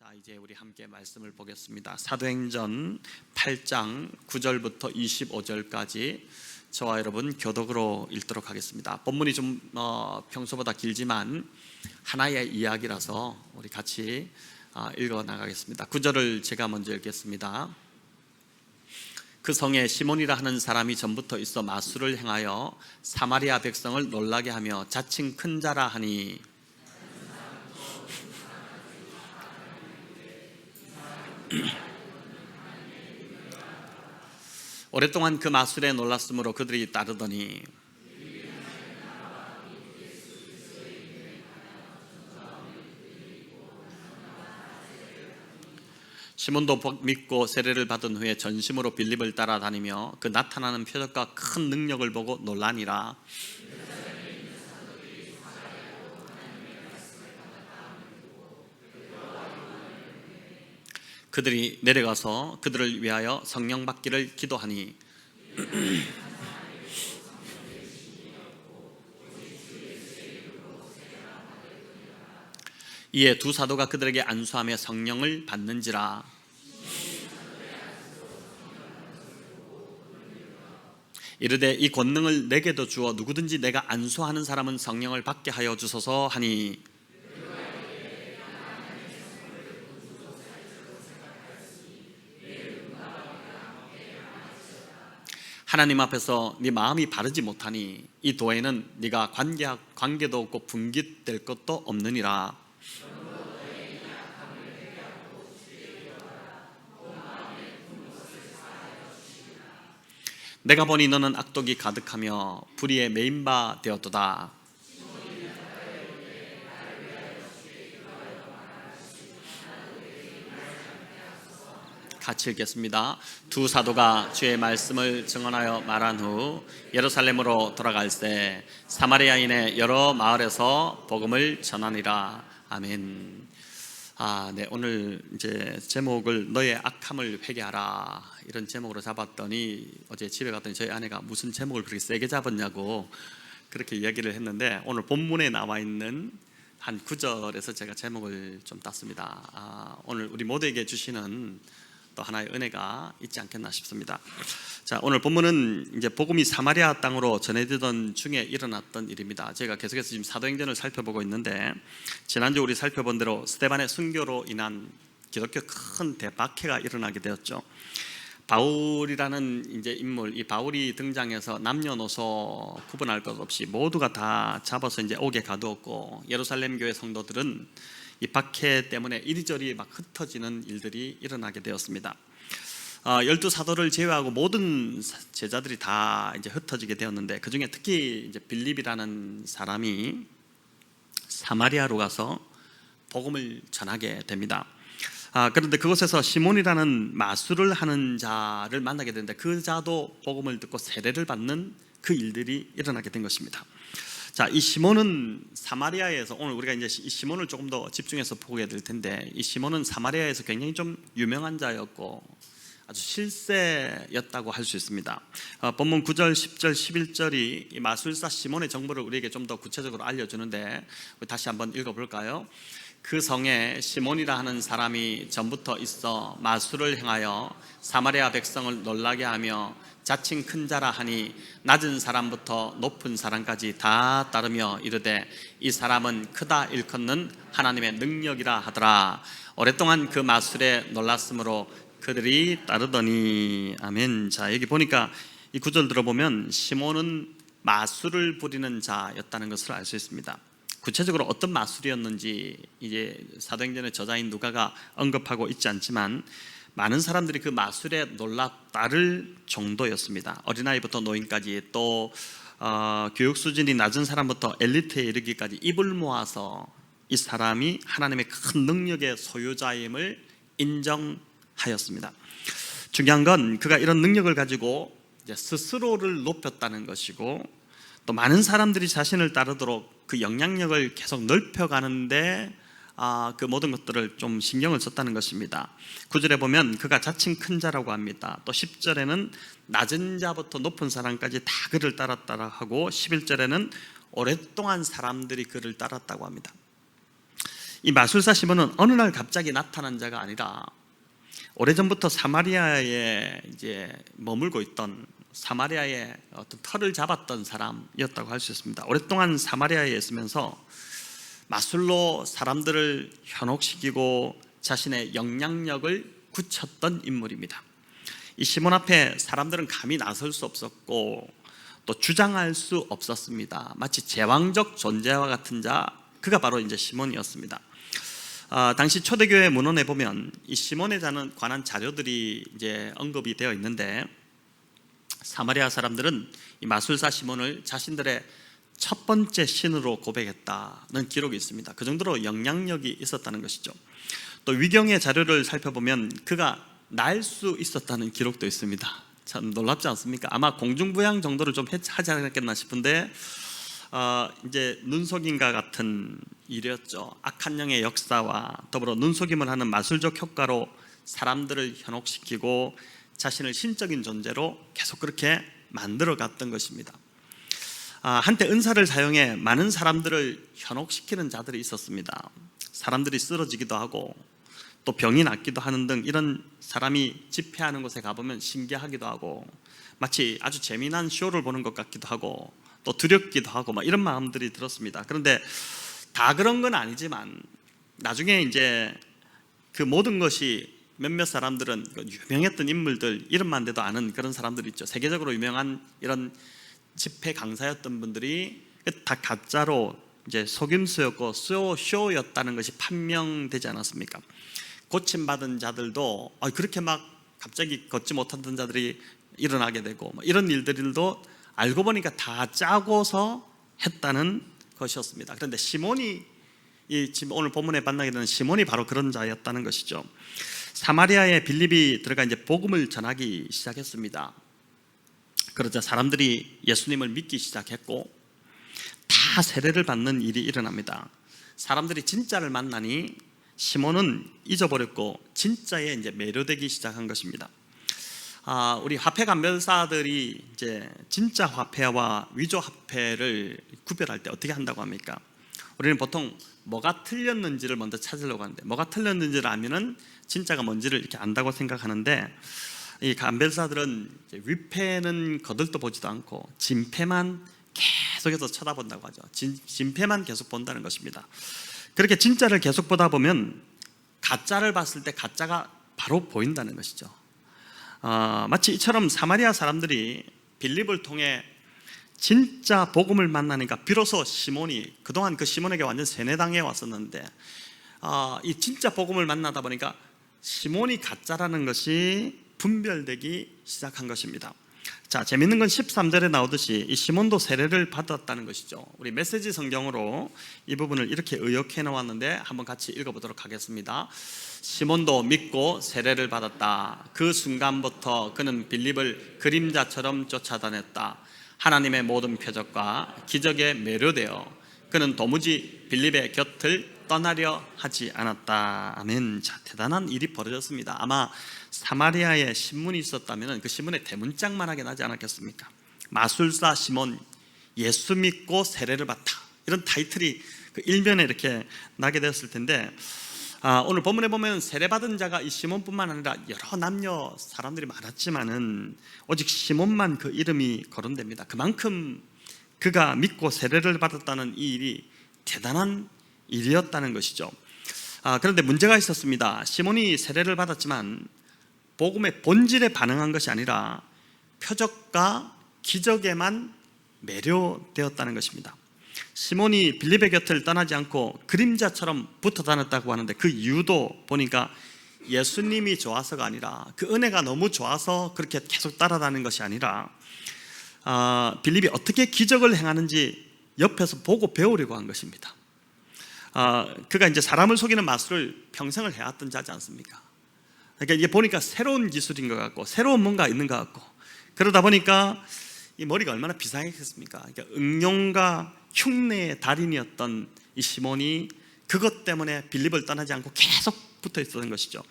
자, 이제 우리 함께 말씀을 보겠습니다. 사도행전 8장 9절부터 25절까지 저와 여러분 교독으로 읽도록 하겠습니다. 본문이 좀 평소보다 길지만 하나의 이야기라서 우리 같이 읽어 나가겠습니다. 9절을 제가 먼저 읽겠습니다. 그 성에 시몬이라 하는 사람이 전부터 있어 마술을 행하여 사마리아 백성을 놀라게 하며 자칭 큰 자라 하니 오랫동안 그 마술에 놀랐으므로 그들이 따르더니 시몬도 믿고 세례를 받은 후에 전심으로 빌립을 따라다니며 그 나타나는 표적과 큰 능력을 보고 놀라니라. 그들이 내려가서 그들을 위하여 성령 받기를 기도하니 이에 두 사도가 그들에게 안수하며 성령을 받는지라. 이르되 이 권능을 내게도 주어 누구든지 내가 안수하는 사람은 성령을 받게 하여 주소서 하니 하나님 앞에서 네 마음이 바르지 못하니 이 도에는 네가 관계도 없고 분깃될 것도 없느니라. 내가 보니 너는 악독이 가득하며 불의에 매인 바 되었도다. 같이 읽겠습니다. 두 사도가 주의 말씀을 증언하여 말한 후 예루살렘으로 돌아갈새 사마리아인의 여러 마을에서 복음을 전하니라. 아멘. 네, 오늘 이제 제목을 너의 악함을 회개하라 이런 제목으로 잡았더니 어제 집에 갔더니 저희 아내가 무슨 제목을 그렇게 세게 잡았냐고 그렇게 이야기를 했는데 오늘 본문에 나와 있는 한 9절에서 제가 제목을 좀 땄습니다. 오늘 우리 모두에게 주시는 또 하나의 은혜가 있지 않겠나 싶습니다. 자, 오늘 본문은 이제 복음이 사마리아 땅으로 전해지던 중에 일어났던 일입니다. 제가 계속해서 지금 사도행전을 살펴보고 있는데 지난주 우리 살펴본 대로 스데반의 순교로 인한 기독교 큰 대박해가 일어나게 되었죠. 바울이라는 이제 인물, 이 바울이 등장해서 남녀노소 구분할 것 없이 모두가 다 잡아서 이제 옥에 가두었고 예루살렘 교회 성도들은 이 박해 때문에 이리저리 막 흩어지는 일들이 일어나게 되었습니다. 12사도를 제외하고 모든 제자들이 다 이제 흩어지게 되었는데 그 중에 특히 이제 빌립이라는 사람이 사마리아로 가서 복음을 전하게 됩니다. 그런데 그곳에서 시몬이라는 마술을 하는 자를 만나게 되는데 그 자도 복음을 듣고 세례를 받는 그 일들이 일어나게 된 것입니다. 자, 이 시몬은 사마리아에서 오늘 우리가 이제 이 시몬을 조금 더 집중해서 보게 될 텐데 이 시몬은 사마리아에서 굉장히 좀 유명한 자였고 아주 실세였다고 할 수 있습니다. 본문 9절, 10절, 11절이 이 마술사 시몬의 정보를 우리에게 좀 더 구체적으로 알려주는데 우리 다시 한번 읽어볼까요? 그 성에 시몬이라 하는 사람이 전부터 있어 마술을 행하여 사마리아 백성을 놀라게 하며 자칭 큰 자라 하니 낮은 사람부터 높은 사람까지 다 따르며 이르되 이 사람은 크다 일컫는 하나님의 능력이라 하더라. 오랫동안 그 마술에 놀랐으므로 그들이 따르더니. 아멘. 자, 여기 보니까 이 구절 들어보면 시몬은 마술을 부리는 자였다는 것을 알 수 있습니다. 구체적으로 어떤 마술이었는지 이제 사도행전의 저자인 누가가 언급하고 있지 않지만 많은 사람들이 그 마술에 놀라 따를 정도였습니다. 어린아이부터 노인까지 또 교육 수준이 낮은 사람부터 엘리트에 이르기까지 입을 모아서 이 사람이 하나님의 큰 능력의 소유자임을 인정하였습니다. 중요한 건 그가 이런 능력을 가지고 이제 스스로를 높였다는 것이고 또 많은 사람들이 자신을 따르도록 그 영향력을 계속 넓혀가는데 그 모든 것들을 좀 신경을 썼다는 것입니다. 9절에 보면 그가 자칭 큰 자라고 합니다. 또 10절에는 낮은 자부터 높은 사람까지 다 그를 따랐다 하고 11절에는 오랫동안 사람들이 그를 따랐다고 합니다. 이 마술사 시몬은 어느 날 갑자기 나타난 자가 아니라 오래전부터 사마리아에 이제 머물고 있던 사마리아의 어떤 터를 잡았던 사람이었다고 할 수 있습니다. 오랫동안 사마리아에 있으면서 마술로 사람들을 현혹시키고 자신의 영향력을 굳혔던 인물입니다. 이 시몬 앞에 사람들은 감히 나설 수 없었고 또 주장할 수 없었습니다. 마치 제왕적 존재와 같은 자, 그가 바로 이제 시몬이었습니다. 당시 초대교회 문헌에 보면 이 시몬에 관한 자료들이 이제 언급이 되어 있는데, 사마리아 사람들은 이 마술사 시몬을 자신들의 첫 번째 신으로 고백했다는 기록이 있습니다. 그 정도로 영향력이 있었다는 것이죠. 또 위경의 자료를 살펴보면 그가 날 수 있었다는 기록도 있습니다. 참 놀랍지 않습니까? 아마 공중부양 정도를 좀 하지 않았겠나 싶은데 이제 눈속임과 같은 일이었죠. 악한 영의 역사와 더불어 눈속임을 하는 마술적 효과로 사람들을 현혹시키고 자신을 신적인 존재로 계속 그렇게 만들어갔던 것입니다. 한때 은사를 사용해 많은 사람들을 현혹시키는 자들이 있었습니다. 사람들이 쓰러지기도 하고 또 병이 낫기도 하는 등 이런 사람이 집회하는 곳에 가보면 신기하기도 하고 마치 아주 재미난 쇼를 보는 것 같기도 하고 또 두렵기도 하고 막 이런 마음들이 들었습니다. 그런데 다 그런 건 아니지만 나중에 이제 그 모든 것이 몇몇 사람들은 유명했던 인물들 이름만 대도 아는 그런 사람들이 있죠. 세계적으로 유명한 이런 집회 강사였던 분들이 다 가짜로 이제 속임수였고 쇼였다는 것이 판명되지 않았습니까? 고침받은 자들도 그렇게 막 갑자기 걷지 못하던 자들이 일어나게 되고 이런 일들도 알고 보니까 다 짜고서 했다는 것이었습니다. 그런데 시몬이 지금 오늘 본문에 만나게 되는 시몬이 바로 그런 자였다는 것이죠. 사마리아에 빌립이 들어가 이제 복음을 전하기 시작했습니다. 그러자 사람들이 예수님을 믿기 시작했고 다 세례를 받는 일이 일어납니다. 사람들이 진짜를 만나니 시몬은 잊어버렸고 진짜에 이제 매료되기 시작한 것입니다. 우리 화폐 감별사들이 이제 진짜 화폐와 위조 화폐를 구별할 때 어떻게 한다고 합니까? 우리는 보통 뭐가 틀렸는지를 먼저 찾으려고 하는데, 뭐가 틀렸는지를 알면은 진짜가 뭔지를 이렇게 안다고 생각하는데, 이 감별사들은 위패는 거들떠 보지도 않고 진패만 계속해서 쳐다본다고 하죠. 진패만 계속 본다는 것입니다. 그렇게 진짜를 계속 보다 보면 가짜를 봤을 때 가짜가 바로 보인다는 것이죠. 마치 이처럼 사마리아 사람들이 빌립을 통해 진짜 복음을 만나니까 비로소 시몬이, 그동안 그 시몬에게 완전 세뇌당해 왔었는데 이 진짜 복음을 만나다 보니까 시몬이 가짜라는 것이 분별되기 시작한 것입니다. 자, 재밌는 건 13절에 나오듯이 이 시몬도 세례를 받았다는 것이죠. 우리 메시지 성경으로 이 부분을 이렇게 의역해 놓았는데 한번 같이 읽어보도록 하겠습니다. 시몬도 믿고 세례를 받았다. 그 순간부터 그는 빌립을 그림자처럼 쫓아다녔다. 하나님의 모든 표적과 기적에 매료되어 그는 도무지 빌립의 곁을 떠나려 하지 않았다. 아멘. 자, 대단한 일이 벌어졌습니다. 아마 사마리아에 신문이 있었다면 그 신문에 대문짝만하게 나지 않았겠습니까? 마술사 시몬 예수 믿고 세례를 받다, 이런 타이틀이 그 일면에 이렇게 나게 되었을 텐데, 오늘 본문에 보면 세례받은 자가 이 시몬뿐만 아니라 여러 남녀 사람들이 많았지만은 오직 시몬만 그 이름이 거론됩니다. 그만큼 그가 믿고 세례를 받았다는 이 일이 대단한 일이었다는 것이죠. 그런데 문제가 있었습니다. 시몬이 세례를 받았지만 복음의 본질에 반응한 것이 아니라 표적과 기적에만 매료되었다는 것입니다. 시몬이 빌립의 곁을 떠나지 않고 그림자처럼 붙어 다녔다고 하는데 그 이유도 보니까 예수님이 좋아서가 아니라, 그 은혜가 너무 좋아서 그렇게 계속 따라다니는 것이 아니라 빌립이 어떻게 기적을 행하는지 옆에서 보고 배우려고 한 것입니다. 그가 이제 사람을 속이는 마술을 평생을 해왔던 자지 않습니까? 그러니까 이게 보니까 새로운 기술인 것 같고 새로운 뭔가 있는 것 같고, 그러다 보니까 이 머리가 얼마나 비상했겠습니까? 그러니까 응용과 흉내의 달인이었던 이 시몬이 그것 때문에 빌립을 떠나지 않고 계속 붙어 있었던 것이죠.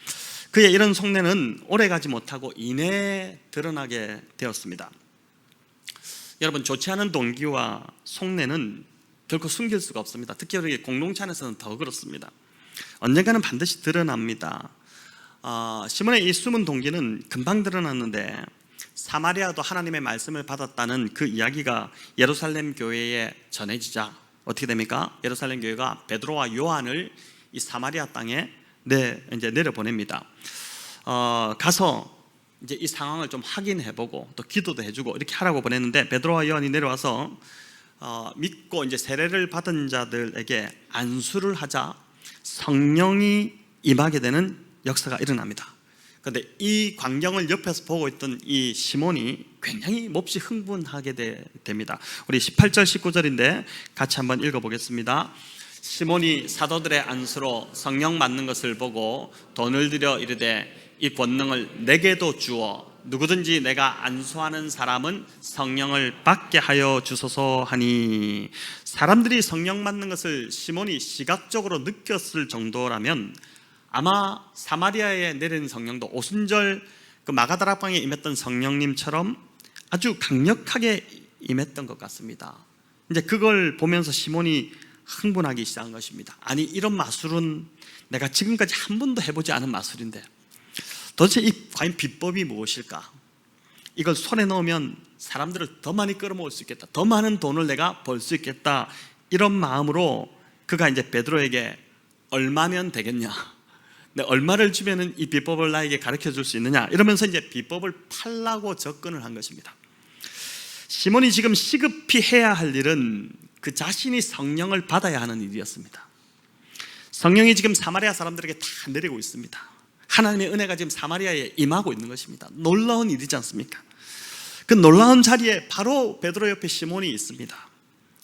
그의 이런 속내는 오래가지 못하고 이내에 드러나게 되었습니다. 여러분, 좋지 않은 동기와 속내는 결코 숨길 수가 없습니다. 특히 우리 공동체 안에서는 더 그렇습니다. 언젠가는 반드시 드러납니다. 시몬의 이 숨은 동기는 금방 드러났는데 사마리아도 하나님의 말씀을 받았다는 그 이야기가 예루살렘 교회에 전해지자 어떻게 됩니까? 예루살렘 교회가 베드로와 요한을 이 사마리아 땅에 이제 내려보냅니다. 가서 이제 이 상황을 좀 확인해보고 또 기도도 해주고 이렇게 하라고 보냈는데 베드로와 요한이 내려와서 믿고 이제 세례를 받은 자들에게 안수를 하자 성령이 임하게 되는 역사가 일어납니다. 그런데 이 광경을 옆에서 보고 있던 이 시몬이 굉장히 몹시 흥분하게 됩니다. 우리 18절 19절인데 같이 한번 읽어보겠습니다. 시몬이 사도들의 안수로 성령 받는 것을 보고 돈을 들여 이르되 이 권능을 내게도 주어 누구든지 내가 안수하는 사람은 성령을 받게 하여 주소서 하니, 사람들이 성령 받는 것을 시몬이 시각적으로 느꼈을 정도라면 아마 사마리아에 내린 성령도 오순절 그 마가다락방에 임했던 성령님처럼 아주 강력하게 임했던 것 같습니다. 이제 그걸 보면서 시몬이 흥분하기 시작한 것입니다. 아니, 이런 마술은 내가 지금까지 한 번도 해보지 않은 마술인데 도대체 이 과연 비법이 무엇일까? 이걸 손에 넣으면 사람들을 더 많이 끌어모을 수 있겠다, 더 많은 돈을 내가 벌 수 있겠다, 이런 마음으로 그가 이제 베드로에게 얼마면 되겠냐, 얼마를 주면은 이 비법을 나에게 가르쳐 줄 수 있느냐, 이러면서 이제 비법을 팔라고 접근을 한 것입니다. 시몬이 지금 시급히 해야 할 일은 그 자신이 성령을 받아야 하는 일이었습니다. 성령이 지금 사마리아 사람들에게 다 내리고 있습니다. 하나님의 은혜가 지금 사마리아에 임하고 있는 것입니다. 놀라운 일이지 않습니까? 그 놀라운 자리에 바로 베드로 옆에 시몬이 있습니다.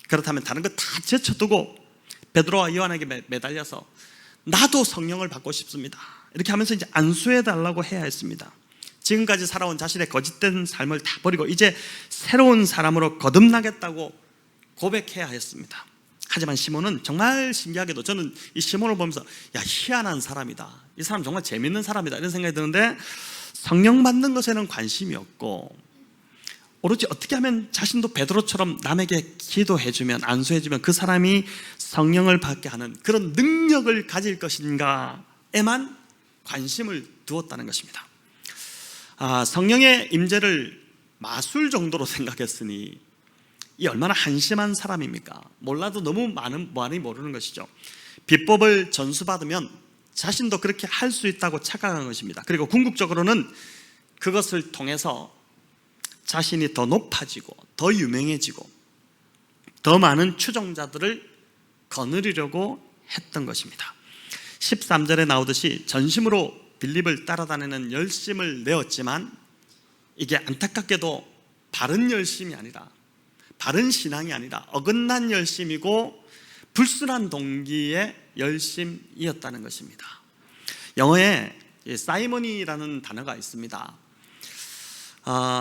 그렇다면 다른 거 다 제쳐두고 베드로와 요한에게 매달려서 나도 성령을 받고 싶습니다, 이렇게 하면서 이제 안수해 달라고 해야 했습니다. 지금까지 살아온 자신의 거짓된 삶을 다 버리고 이제 새로운 사람으로 거듭나겠다고 고백해야 했습니다. 하지만 시몬은 정말 신기하게도, 저는 이 시몬을 보면서 야, 희한한 사람이다, 이 사람 정말 재밌는 사람이다, 이런 생각이 드는데 성령 받는 것에는 관심이 없고 오로지 어떻게 하면 자신도 베드로처럼 남에게 기도해주면, 안수해주면 그 사람이 성령을 받게 하는 그런 능력을 가질 것인가에만 관심을 두었다는 것입니다. 성령의 임재를 마술 정도로 생각했으니 이 얼마나 한심한 사람입니까? 몰라도 너무 많이 모르는 것이죠. 비법을 전수받으면 자신도 그렇게 할 수 있다고 착각한 것입니다. 그리고 궁극적으로는 그것을 통해서 자신이 더 높아지고 더 유명해지고 더 많은 추종자들을 거느리려고 했던 것입니다. 13절에 나오듯이 전심으로 빌립을 따라다니는 열심을 내었지만 이게 안타깝게도 바른 열심이 아니라, 바른 신앙이 아니라 어긋난 열심이고 불순한 동기의 열심이었다는 것입니다. 영어에 사이머니라는 단어가 있습니다.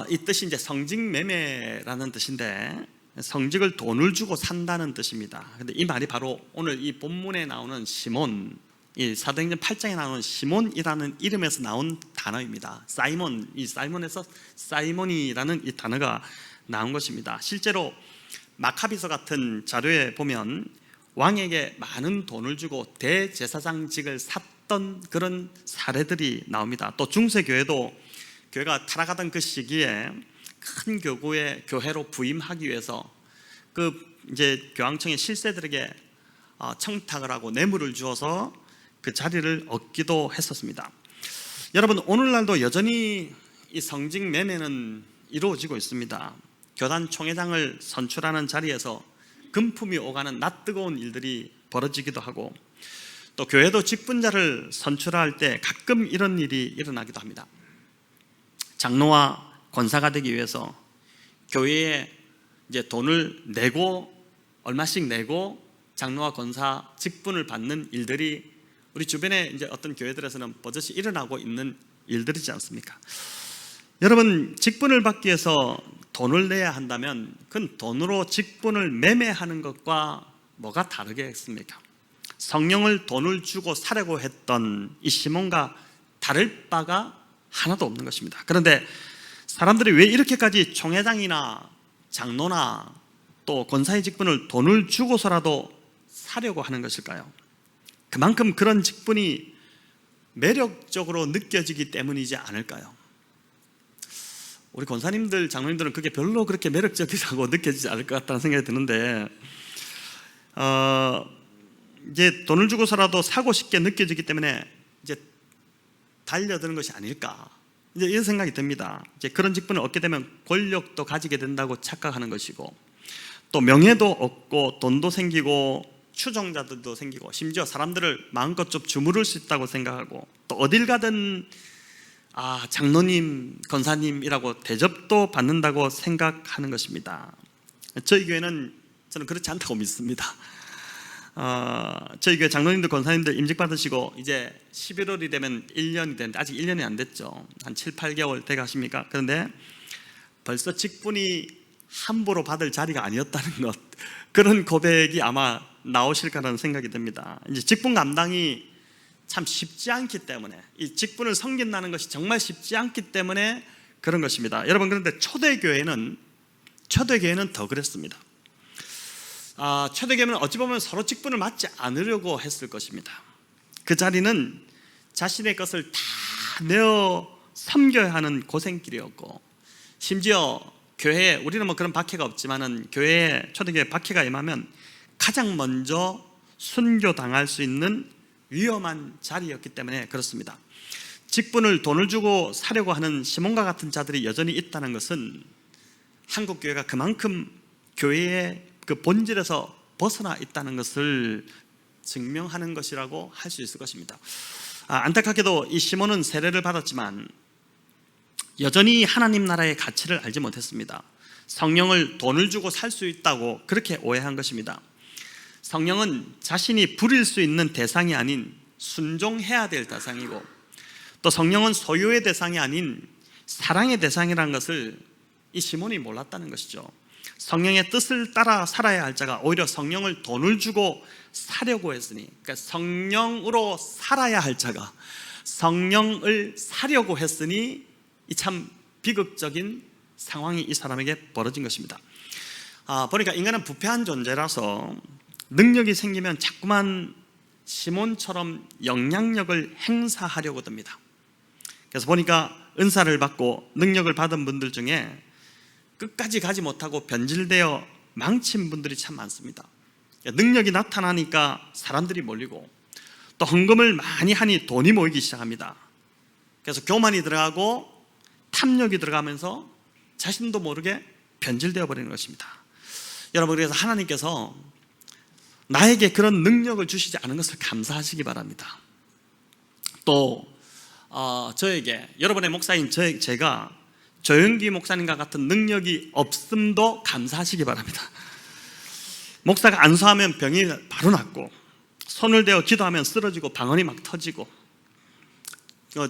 이 뜻이 이제 성직매매라는 뜻인데 성직을 돈을 주고 산다는 뜻입니다. 근데 이 말이 바로 오늘 이 본문에 나오는 시몬, 이 사도행전 8장에 나오는 시몬이라는 이름에서 나온 단어입니다. 사이몬, 이 사이몬에서 사이몬이라는 이 단어가 나온 것입니다. 실제로 마카비서 같은 자료에 보면 왕에게 많은 돈을 주고 대제사장직을 샀던 그런 사례들이 나옵니다. 또 중세교회도 교회가 타락하던 그 시기에 큰 교회로 부임하기 위해서 그 이제 교황청의 실세들에게 청탁을 하고 뇌물을 주어서 그 자리를 얻기도 했었습니다. 여러분, 오늘날도 여전히 이 성직 매매는 이루어지고 있습니다. 교단 총회장을 선출하는 자리에서 금품이 오가는 낯뜨거운 일들이 벌어지기도 하고, 또 교회도 직분자를 선출할 때 가끔 이런 일이 일어나기도 합니다. 장로와 권사가 되기 위해서 교회에 이제 돈을 내고, 얼마씩 내고 장로와 권사 직분을 받는 일들이 우리 주변에 이제 어떤 교회들에서는 버젓이 일어나고 있는 일들이지 않습니까? 여러분, 직분을 받기 위해서 돈을 내야 한다면 그건 돈으로 직분을 매매하는 것과 뭐가 다르겠습니까? 성령을 돈을 주고 사려고 했던 이 시몬과 다를 바가 하나도 없는 것입니다. 그런데 사람들이 왜 이렇게까지 총회장이나 장로나 또 권사의 직분을 돈을 주고서라도 사려고 하는 것일까요? 그만큼 그런 직분이 매력적으로 느껴지기 때문이지 않을까요? 우리 권사님들, 장로님들은 그게 별로 그렇게 매력적이라고 느껴지지 않을 것 같다는 생각이 드는데, 이제 돈을 주고서라도 사고 싶게 느껴지기 때문에 이제 달려드는 것이 아닐까, 이제 이런 생각이 듭니다. 이제 그런 직분을 얻게 되면 권력도 가지게 된다고 착각하는 것이고, 또 명예도 얻고 돈도 생기고 추종자들도 생기고, 심지어 사람들을 마음껏 좀 주무를 수 있다고 생각하고, 또 어딜 가든 장로님, 권사님이라고 대접도 받는다고 생각하는 것입니다. 저희 교회는 저는 그렇지 않다고 믿습니다. 저희 교회 장로님들, 권사님들 임직 받으시고 이제 11월이 되면 1년이 되는데 아직 1년이 안 됐죠. 한 7, 8개월 돼 가십니까? 그런데 벌써 직분이 함부로 받을 자리가 아니었다는 것, 그런 고백이 아마 나오실 거라는 생각이 듭니다. 이제 직분 감당이 참 쉽지 않기 때문에, 이 직분을 섬긴다는 것이 정말 쉽지 않기 때문에 그런 것입니다. 여러분, 그런데 초대교회는 더 그랬습니다. 초대교회는 어찌 보면 서로 직분을 맡지 않으려고 했을 것입니다. 그 자리는 자신의 것을 다 내어 섬겨야 하는 고생길이었고, 심지어 교회에, 우리는 뭐 그런 박해가 없지만은 교회에, 초대교회 박해가 임하면 가장 먼저 순교당할 수 있는 위험한 자리였기 때문에 그렇습니다. 직분을 돈을 주고 사려고 하는 시몬과 같은 자들이 여전히 있다는 것은 한국 교회가 그만큼 교회의 그 본질에서 벗어나 있다는 것을 증명하는 것이라고 할 수 있을 것입니다. 안타깝게도 이 시몬은 세례를 받았지만 여전히 하나님 나라의 가치를 알지 못했습니다. 성령을 돈을 주고 살 수 있다고 그렇게 오해한 것입니다. 성령은 자신이 부릴 수 있는 대상이 아닌 순종해야 될 대상이고, 또 성령은 소유의 대상이 아닌 사랑의 대상이라는 것을 이 시몬이 몰랐다는 것이죠. 성령의 뜻을 따라 살아야 할 자가 오히려 성령을 돈을 주고 사려고 했으니, 그러니까 성령으로 살아야 할 자가 성령을 사려고 했으니 이 참 비극적인 상황이 이 사람에게 벌어진 것입니다. 보니까 인간은 부패한 존재라서 능력이 생기면 자꾸만 시몬처럼 영향력을 행사하려고 듭니다. 그래서 보니까 은사를 받고 능력을 받은 분들 중에 끝까지 가지 못하고 변질되어 망친 분들이 참 많습니다. 능력이 나타나니까 사람들이 몰리고, 또 헌금을 많이 하니 돈이 모이기 시작합니다. 그래서 교만이 들어가고 탐욕이 들어가면서 자신도 모르게 변질되어 버리는 것입니다. 여러분, 그래서 하나님께서 나에게 그런 능력을 주시지 않은 것을 감사하시기 바랍니다. 또 저에게, 여러분의 목사인 제가 조영기 목사님과 같은 능력이 없음도 감사하시기 바랍니다. 목사가 안수하면 병이 바로 낫고, 손을 대어 기도하면 쓰러지고 방언이 막 터지고,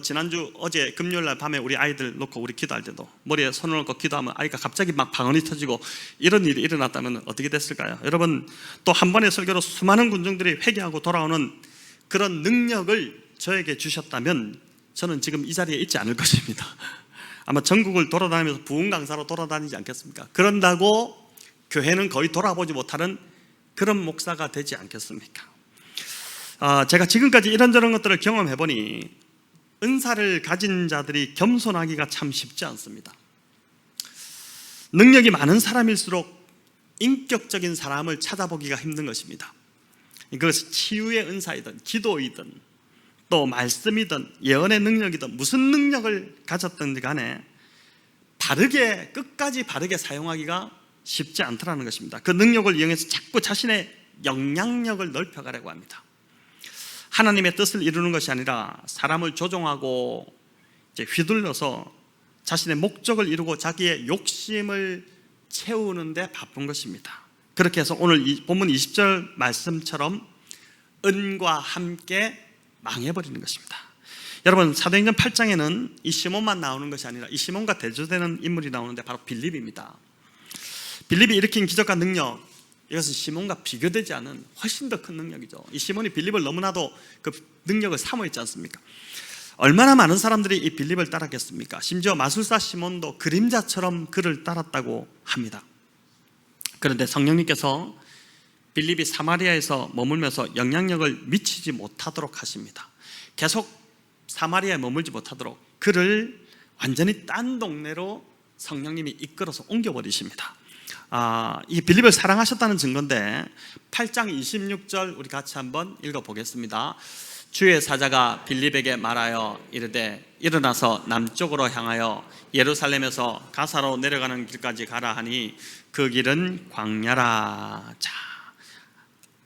지난주 어제 금요일날 밤에 우리 아이들 놓고 우리 기도할 때도 머리에 손을 얹고 기도하면 아이가 갑자기 막 방언이 터지고, 이런 일이 일어났다면 어떻게 됐을까요? 여러분, 또 한 번의 설교로 수많은 군중들이 회개하고 돌아오는 그런 능력을 저에게 주셨다면 저는 지금 이 자리에 있지 않을 것입니다. 아마 전국을 돌아다니면서 부흥 강사로 돌아다니지 않겠습니까? 그런다고 교회는 거의 돌아보지 못하는 그런 목사가 되지 않겠습니까? 제가 지금까지 이런저런 것들을 경험해보니 은사를 가진 자들이 겸손하기가 참 쉽지 않습니다. 능력이 많은 사람일수록 인격적인 사람을 찾아보기가 힘든 것입니다. 그것이 치유의 은사이든 기도이든 또 말씀이든 예언의 능력이든 무슨 능력을 가졌든지 간에 끝까지 바르게 사용하기가 쉽지 않더라는 것입니다. 그 능력을 이용해서 자꾸 자신의 영향력을 넓혀가려고 합니다. 하나님의 뜻을 이루는 것이 아니라 사람을 조종하고 이제 휘둘러서 자신의 목적을 이루고 자기의 욕심을 채우는 데 바쁜 것입니다. 그렇게 해서 오늘 이 본문 20절 말씀처럼 은과 함께 망해버리는 것입니다. 여러분, 사도행전 8장에는 이 시몬만 나오는 것이 아니라 이 시몬과 대조되는 인물이 나오는데 바로 빌립입니다. 빌립이 일으킨 기적과 능력, 이것은 시몬과 비교되지 않은 훨씬 더 큰 능력이죠. 이 시몬이 빌립을 너무나도 그 능력을 사모했지 않습니까? 얼마나 많은 사람들이 이 빌립을 따랐겠습니까? 심지어 마술사 시몬도 그림자처럼 그를 따랐다고 합니다. 그런데 성령님께서 빌립이 사마리아에서 머물면서 영향력을 미치지 못하도록 하십니다. 계속 사마리아에 머물지 못하도록 그를 완전히 딴 동네로 성령님이 이끌어서 옮겨버리십니다. 이 빌립을 사랑하셨다는 증거인데 8장 26절 우리 같이 한번 읽어보겠습니다. 주의 사자가 빌립에게 말하여 이르되 일어나서 남쪽으로 향하여 예루살렘에서 가사로 내려가는 길까지 가라 하니 그 길은 광야라. 자,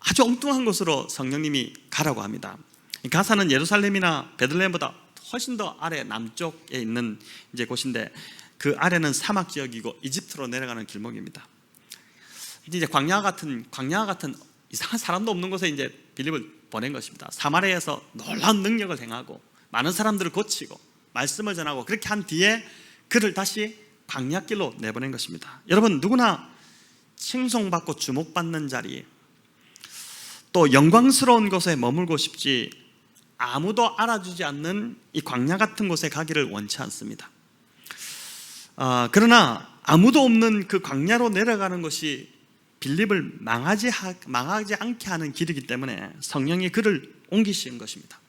아주 엉뚱한 곳으로 성령님이 가라고 합니다. 가사는 예루살렘이나 베들레헴보다 훨씬 더 아래 남쪽에 있는 이제 곳인데 그 아래는 사막 지역이고 이집트로 내려가는 길목입니다. 이제 광야 같은 이상한 사람도 없는 곳에 이제 빌립을 보낸 것입니다. 사마리아에서 놀라운 능력을 행하고 많은 사람들을 고치고 말씀을 전하고 그렇게 한 뒤에 그를 다시 광야길로 내보낸 것입니다. 여러분, 누구나 칭송받고 주목받는 자리, 또 영광스러운 곳에 머물고 싶지 아무도 알아주지 않는 이 광야 같은 곳에 가기를 원치 않습니다. 그러나 아무도 없는 그 광야로 내려가는 것이 빌립을 망하지 않게 하는 길이기 때문에 성령이 그를 옮기신 것입니다.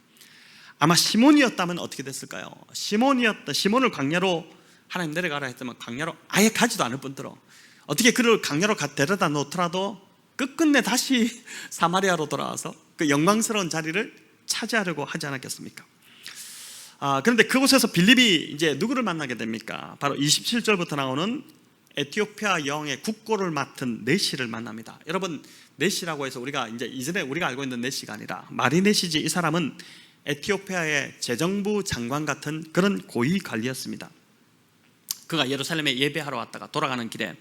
아마 시몬이었다면 어떻게 됐을까요? 시몬을 광야로 하나님 내려가라 했다면 광야로 아예 가지도 않을 뿐더러 어떻게 그를 광야로 데려다 놓더라도 끝끝내 다시 사마리아로 돌아와서 그 영광스러운 자리를 차지하려고 하지 않았겠습니까? 그런데 그곳에서 빌립이 이제 누구를 만나게 됩니까? 바로 27절부터 나오는 에티오피아 여왕의 국고를 맡은 네시를 만납니다. 여러분, 네시라고 해서 우리가 이제 이전에 우리가 알고 있는 네시가 아니라 마리네시지, 이 사람은 에티오피아의 재정부 장관 같은 그런 고위 관리였습니다. 그가 예루살렘에 예배하러 왔다가 돌아가는 길에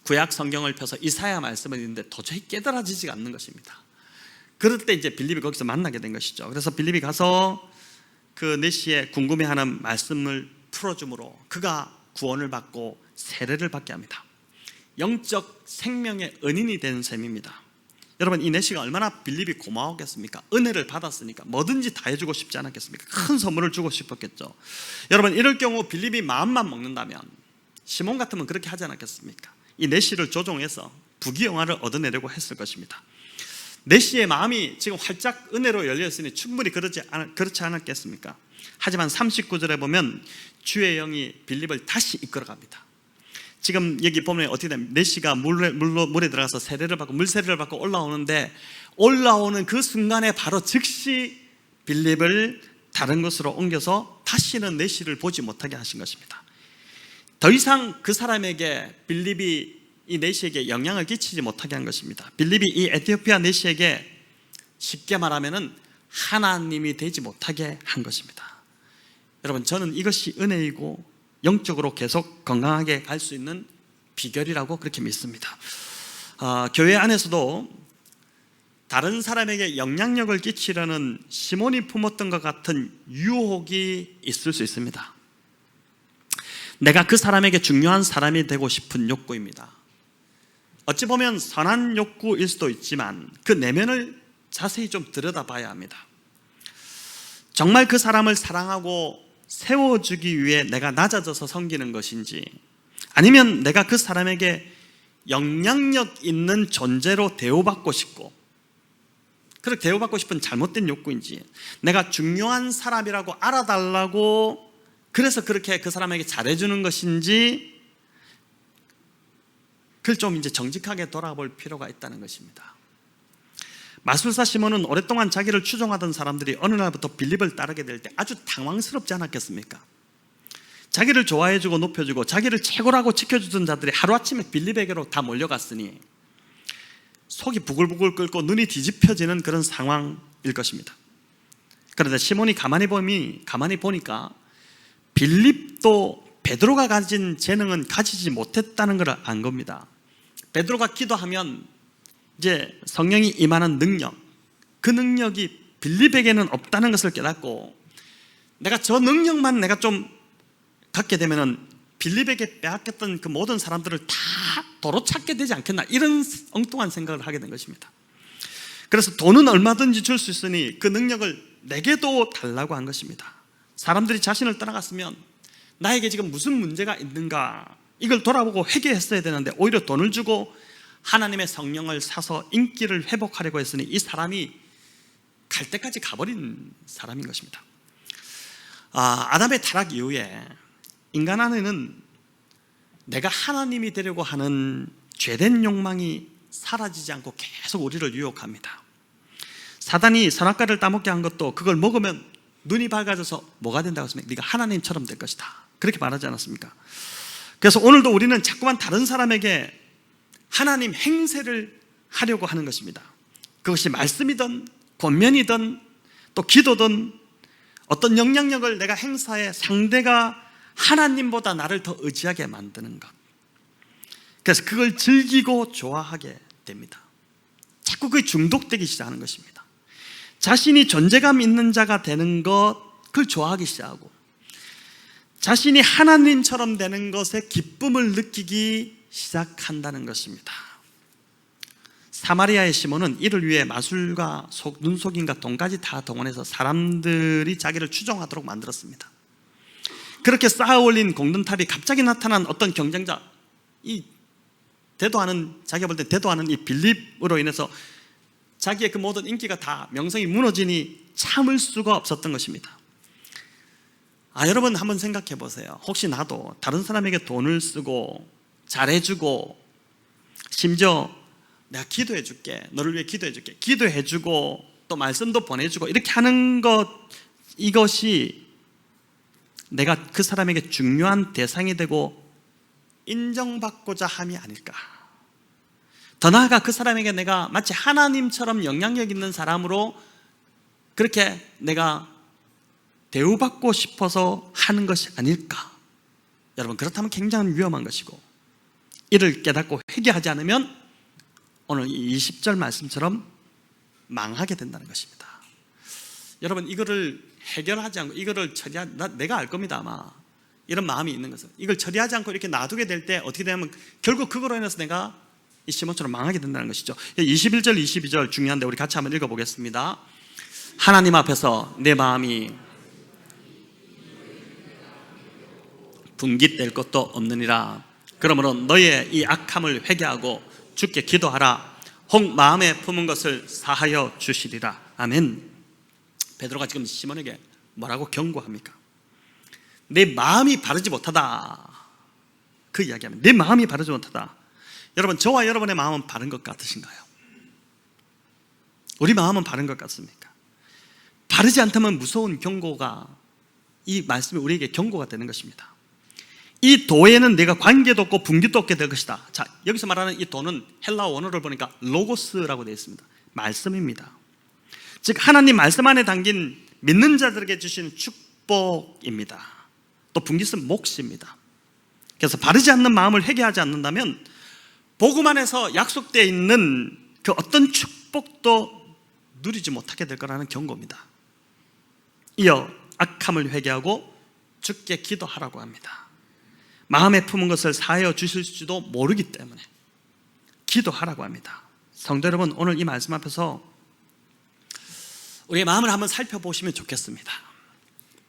구약 성경을 펴서 이사야 말씀을 읽는데 도저히 깨달아지지가 않는 것입니다. 그럴 때 이제 빌립이 거기서 만나게 된 것이죠. 그래서 빌립이 가서 그 네시의 궁금해하는 말씀을 풀어줌으로 그가 구원을 받고 세례를 받게 합니다. 영적 생명의 은인이 된 셈입니다. 여러분, 이 네시가 얼마나 빌립이 고마웠겠습니까? 은혜를 받았으니까 뭐든지 다 해주고 싶지 않았겠습니까? 큰 선물을 주고 싶었겠죠. 여러분, 이럴 경우 빌립이 마음만 먹는다면 시몬 같으면 그렇게 하지 않았겠습니까? 이 네시를 조종해서 부귀영화를 얻어내려고 했을 것입니다. 네시의 마음이 지금 활짝 은혜로 열려있으니 충분히 그렇지 않았겠습니까? 하지만 39절에 보면 주의 영이 빌립을 다시 이끌어갑니다. 지금 여기 보면 어떻게 되면 네시가 물에 들어가서 세례를 받고 물세례를 받고 올라오는 그 순간에 바로 즉시 빌립을 다른 곳으로 옮겨서 다시는 네시를 보지 못하게 하신 것입니다. 더 이상 그 사람에게 빌립이 이 네시에게 영향을 끼치지 못하게 한 것입니다. 빌립이 이 에티오피아 네시에게 쉽게 말하면 하나님이 되지 못하게 한 것입니다. 여러분, 저는 이것이 은혜이고 영적으로 계속 건강하게 갈 수 있는 비결이라고 그렇게 믿습니다. 교회 안에서도 다른 사람에게 영향력을 끼치려는 시몬이 품었던 것 같은 유혹이 있을 수 있습니다. 내가 그 사람에게 중요한 사람이 되고 싶은 욕구입니다. 어찌 보면 선한 욕구일 수도 있지만 그 내면을 자세히 좀 들여다봐야 합니다. 정말 그 사람을 사랑하고 세워주기 위해 내가 낮아져서 섬기는 것인지, 아니면 내가 그 사람에게 영향력 있는 존재로 대우받고 싶고 그렇게 대우받고 싶은 잘못된 욕구인지, 내가 중요한 사람이라고 알아달라고 그래서 그렇게 그 사람에게 잘해주는 것인지, 그걸 좀 이제 정직하게 돌아볼 필요가 있다는 것입니다. 마술사 시몬은 오랫동안 자기를 추종하던 사람들이 어느 날부터 빌립을 따르게 될 때 아주 당황스럽지 않았겠습니까? 자기를 좋아해주고 높여주고 자기를 최고라고 지켜주던 자들이 하루아침에 빌립에게로 다 몰려갔으니 속이 부글부글 끓고 눈이 뒤집혀지는 그런 상황일 것입니다. 그런데 시몬이 가만히 보니까 빌립도 베드로가 가진 재능은 가지지 못했다는 걸 안 겁니다. 베드로가 기도하면 이제 성령이 임하는 능력, 그 능력이 빌립에게는 없다는 것을 깨닫고 내가 저 능력만 내가 좀 갖게 되면은 빌립에게 빼앗겼던 그 모든 사람들을 다 도로 찾게 되지 않겠나, 이런 엉뚱한 생각을 하게 된 것입니다. 그래서 돈은 얼마든지 줄 수 있으니 그 능력을 내게도 달라고 한 것입니다. 사람들이 자신을 떠나갔으면 나에게 지금 무슨 문제가 있는가, 이걸 돌아보고 회개했어야 되는데 오히려 돈을 주고 하나님의 성령을 사서 인기를 회복하려고 했으니 이 사람이 갈 때까지 가버린 사람인 것입니다. 아담의 타락 이후에 인간 안에는 내가 하나님이 되려고 하는 죄된 욕망이 사라지지 않고 계속 우리를 유혹합니다. 사단이 선악과를 따먹게 한 것도 그걸 먹으면 눈이 밝아져서 뭐가 된다고 했습니까? 네가 하나님처럼 될 것이다, 그렇게 말하지 않았습니까? 그래서 오늘도 우리는 자꾸만 다른 사람에게 하나님 행세를 하려고 하는 것입니다. 그것이 말씀이든 권면이든 또 기도든 어떤 영향력을 내가 행사해 상대가 하나님보다 나를 더 의지하게 만드는 것, 그래서 그걸 즐기고 좋아하게 됩니다. 자꾸 그게 중독되기 시작하는 것입니다. 자신이 존재감 있는 자가 되는 것, 그걸 좋아하기 시작하고 자신이 하나님처럼 되는 것에 기쁨을 느끼기 시작한다는 것입니다. 사마리아의 시몬은 이를 위해 마술과 눈속임과 돈까지 다 동원해서 사람들이 자기를 추종하도록 만들었습니다. 그렇게 쌓아 올린 공든탑이 갑자기 나타난 어떤 경쟁자, 이 대도하는, 자기가 볼 때 대도하는 이 빌립으로 인해서 자기의 그 모든 인기가 다, 명성이 무너지니 참을 수가 없었던 것입니다. 여러분 한번 생각해 보세요. 혹시 나도 다른 사람에게 돈을 쓰고 잘해주고 심지어 내가 기도해 줄게, 너를 위해 기도해 줄게, 기도해 주고 또 말씀도 보내주고 이렇게 하는 것, 이것이 내가 그 사람에게 중요한 대상이 되고 인정받고자 함이 아닐까. 더 나아가 그 사람에게 내가 마치 하나님처럼 영향력 있는 사람으로 그렇게 내가 대우받고 싶어서 하는 것이 아닐까. 여러분, 그렇다면 굉장히 위험한 것이고, 이를 깨닫고 회개하지 않으면 오늘 이 20절 말씀처럼 망하게 된다는 것입니다. 여러분, 이거를 해결하지 않고 이거를 내가 알 겁니다. 아마 이런 마음이 있는 것은, 이걸 처리하지 않고 이렇게 놔두게 될 때 어떻게 되냐면 결국 그거로 인해서 내가 이 시몬처럼 망하게 된다는 것이죠. 21절 22절 중요한데 우리 같이 한번 읽어보겠습니다. 하나님 앞에서 내 마음이 분깃될 것도 없느니라. 그러므로 너의 이 악함을 회개하고 주께 기도하라. 혹 마음에 품은 것을 사하여 주시리라. 아멘. 베드로가 지금 시몬에게 뭐라고 경고합니까? 내 마음이 바르지 못하다, 그 이야기합니다. 내 마음이 바르지 못하다. 여러분, 저와 여러분의 마음은 바른 것 같으신가요? 우리 마음은 바른 것 같습니까? 바르지 않다면 무서운 경고가, 이 말씀이 우리에게 경고가 되는 것입니다. 이 도에는 내가 관계도 없고 분깃도 없게 될 것이다. 자, 여기서 말하는 이 도는 헬라어 원어를 보니까 로고스라고 되어 있습니다. 말씀입니다. 즉 하나님 말씀 안에 담긴 믿는 자들에게 주신 축복입니다. 또 분깃은 몫입니다. 그래서 바르지 않는 마음을 회개하지 않는다면 복음 안에서 약속되어 있는 그 어떤 축복도 누리지 못하게 될 거라는 경고입니다. 이어 악함을 회개하고 주께 기도하라고 합니다. 마음에 품은 것을 사하여 주실지도 모르기 때문에 기도하라고 합니다. 성도 여러분, 오늘 이 말씀 앞에서 우리의 마음을 한번 살펴보시면 좋겠습니다.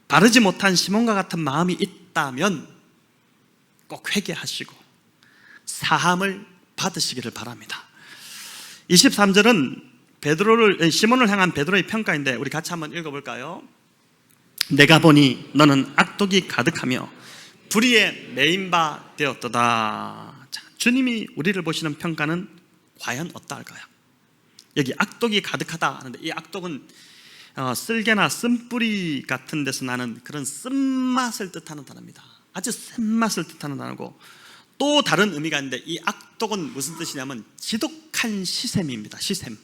바르지 못한 시몬과 같은 마음이 있다면 꼭 회개하시고 사함을 받으시기를 바랍니다. 23절은 시몬을 향한 베드로의 평가인데 우리 같이 한번 읽어볼까요? 내가 보니 너는 악독이 가득하며 불의에 매인 바 되었도다. 자, 주님이 우리를 보시는 평가는 과연 어떠할까요? 여기 악독이 가득하다 하는데 이 악독은 쓸개나 쓴뿌리 같은 데서 나는 그런 쓴맛을 뜻하는 단어입니다. 아주 쓴맛을 뜻하는 단어고, 또 다른 의미가 있는데 이 악독은 무슨 뜻이냐면 지독한 시샘입니다. 시샘.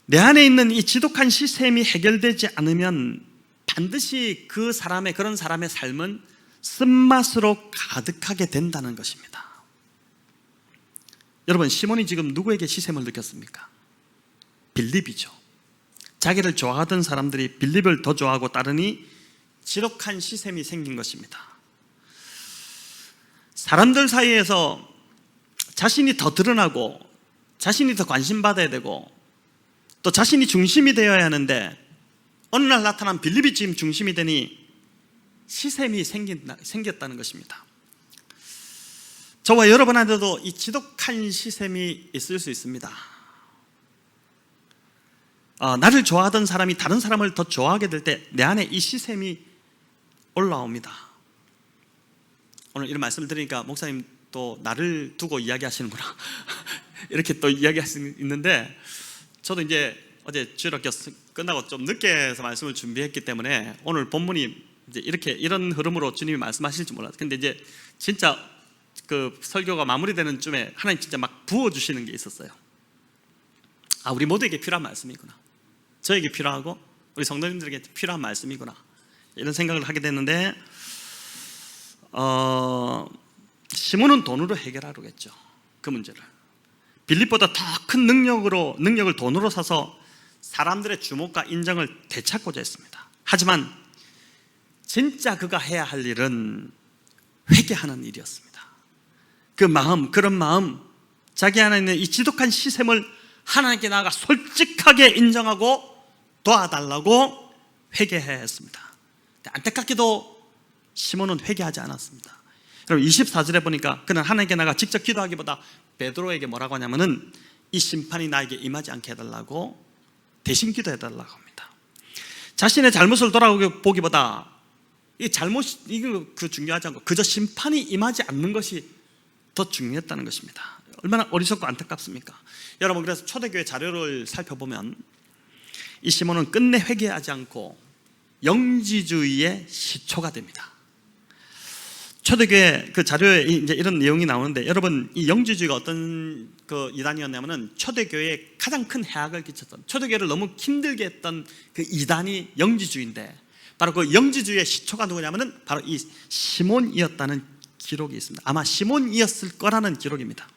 내 안에 있는 이 지독한 시샘이 해결되지 않으면 반드시 그 사람의, 그런 사람의 삶은 쓴맛으로 가득하게 된다는 것입니다. 여러분, 시몬이 지금 누구에게 시샘을 느꼈습니까? 빌립이죠. 자기를 좋아하던 사람들이 빌립을 더 좋아하고 따르니 지독한 시샘이 생긴 것입니다. 사람들 사이에서 자신이 더 드러나고 자신이 더 관심받아야 되고 또 자신이 중심이 되어야 하는데 어느 날 나타난 빌립이 지금 중심이 되니 시샘이 생겼다는 것입니다. 저와 여러분한테도 이 지독한 시샘이 있을 수 있습니다. 나를 좋아하던 사람이 다른 사람을 더 좋아하게 될 때 내 안에 이 시샘이 올라옵니다. 오늘 이런 말씀을 드리니까 목사님 또 나를 두고 이야기하시는구나 이렇게 또 이야기할 수 있는데, 저도 이제 어제 주일학교 끝나고 좀 늦게 해서 말씀을 준비했기 때문에 오늘 본문이 이제 이런 흐름으로 주님이 말씀하실 줄 몰랐어요. 근데 이제 진짜 그 설교가 마무리되는 쯤에 하나님 진짜 막 부어주시는 게 있었어요. 우리 모두에게 필요한 말씀이구나, 저에게 필요하고 우리 성도님들에게 필요한 말씀이구나, 이런 생각을 하게 됐는데, 시몬은 돈으로 해결하려고 했죠, 그 문제를. 빌립보다 더 큰 능력을 돈으로 사서 사람들의 주목과 인정을 되찾고자 했습니다. 하지만 진짜 그가 해야 할 일은 회개하는 일이었습니다. 그런 마음, 자기 안에 있는 이 지독한 시샘을 하나님께 나아가 솔직하게 인정하고 도와달라고 회개해야 했습니다. 안타깝게도 시몬은 회개하지 않았습니다. 여러분 24절에 보니까 그는 하나님께 나아가 직접 기도하기보다 베드로에게 뭐라고 하냐면은 이 심판이 나에게 임하지 않게 해달라고 대신 기도해달라고 합니다. 자신의 잘못을 돌아보기보다 이 이거 중요하지 않고 그저 심판이 임하지 않는 것이 더 중요했다는 것입니다. 얼마나 어리석고 안타깝습니까? 여러분, 그래서 초대교회 자료를 살펴보면 이 시몬은 끝내 회개하지 않고 영지주의의 시초가 됩니다. 초대교회 그 자료에 이제 이런 내용이 나오는데, 여러분 이 영지주의가 어떤 그 이단이었냐면은 초대교회에 가장 큰 해악을 끼쳤던, 초대교회를 너무 힘들게 했던 그 이단이 영지주의인데, 바로 그 영지주의의 시초가 누구냐면은 바로 이 시몬이었다는 기록이 있습니다. 아마 시몬이었을 거라는 기록입니다.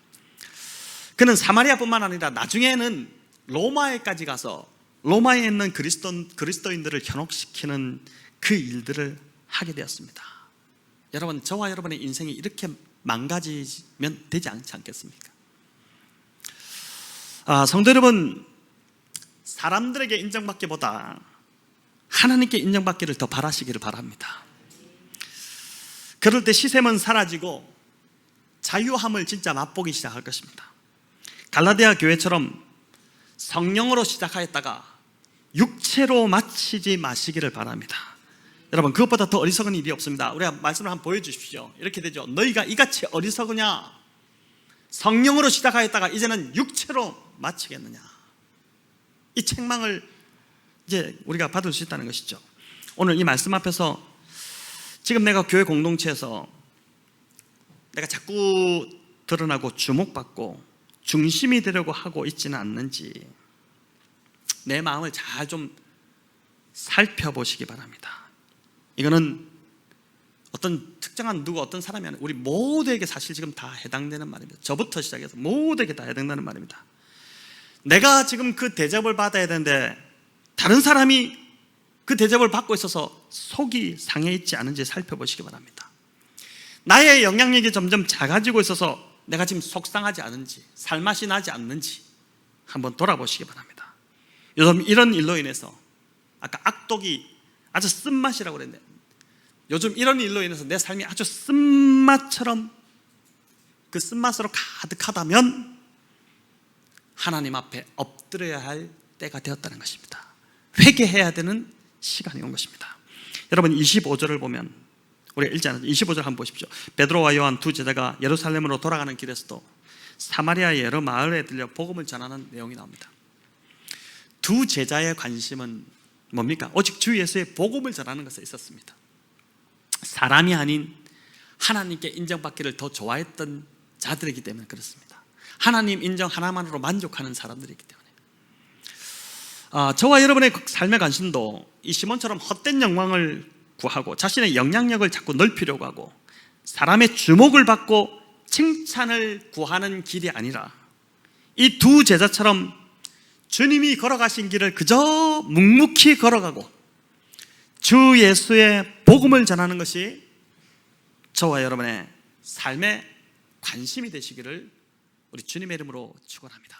그는 사마리아뿐만 아니라 나중에는 로마에까지 가서 로마에 있는 그리스도인들을 현혹시키는 그 일들을 하게 되었습니다. 여러분, 저와 여러분의 인생이 이렇게 망가지면 되지 않겠습니까? 성도 여러분, 사람들에게 인정받기보다 하나님께 인정받기를 더 바라시기를 바랍니다. 그럴 때 시샘은 사라지고 자유함을 진짜 맛보기 시작할 것입니다. 갈라디아 교회처럼 성령으로 시작하였다가 육체로 마치지 마시기를 바랍니다. 여러분, 그것보다 더 어리석은 일이 없습니다. 우리가 말씀을 한번 보여주십시오. 이렇게 되죠. 너희가 이같이 어리석으냐? 성령으로 시작하였다가 이제는 육체로 마치겠느냐? 이 책망을 이제 우리가 받을 수 있다는 것이죠. 오늘 이 말씀 앞에서 지금 내가 교회 공동체에서 내가 자꾸 드러나고 주목받고 중심이 되려고 하고 있지는 않는지 내 마음을 잘 좀 살펴보시기 바랍니다. 이거는 어떤 특정한 어떤 사람이 아니라 우리 모두에게 사실 지금 다 해당되는 말입니다. 저부터 시작해서 모두에게 다 해당되는 말입니다. 내가 지금 그 대접을 받아야 되는데 다른 사람이 그 대접을 받고 있어서 속이 상해 있지 않은지 살펴보시기 바랍니다. 나의 영향력이 점점 작아지고 있어서 내가 지금 속상하지 않은지, 살맛이 나지 않는지 한번 돌아보시기 바랍니다. 요즘 이런 일로 인해서, 아까 악독이 아주 쓴맛이라고 그랬는데, 요즘 이런 일로 인해서 내 삶이 아주 쓴맛처럼 그 쓴맛으로 가득하다면 하나님 앞에 엎드려야 할 때가 되었다는 것입니다. 회개해야 되는 시간이 온 것입니다. 여러분 25절을 보면, 우리가 읽지 않았죠? 25절 한번 보십시오. 베드로와 요한 두 제자가 예루살렘으로 돌아가는 길에서도 사마리아의 여러 마을에 들려 복음을 전하는 내용이 나옵니다. 두 제자의 관심은 뭡니까? 오직 주 예수의 복음을 전하는 것에 있었습니다. 사람이 아닌 하나님께 인정받기를 더 좋아했던 자들이기 때문에 그렇습니다. 하나님 인정 하나만으로 만족하는 사람들이기 때문에. 저와 여러분의 삶의 관심도 이 시몬처럼 헛된 영광을 구하고 자신의 영향력을 자꾸 넓히려고 하고 사람의 주목을 받고 칭찬을 구하는 길이 아니라 이 두 제자처럼 주님이 걸어가신 길을 그저 묵묵히 걸어가고 주 예수의 복음을 전하는 것이 저와 여러분의 삶의 관심이 되시기를 우리 주님의 이름으로 축원합니다.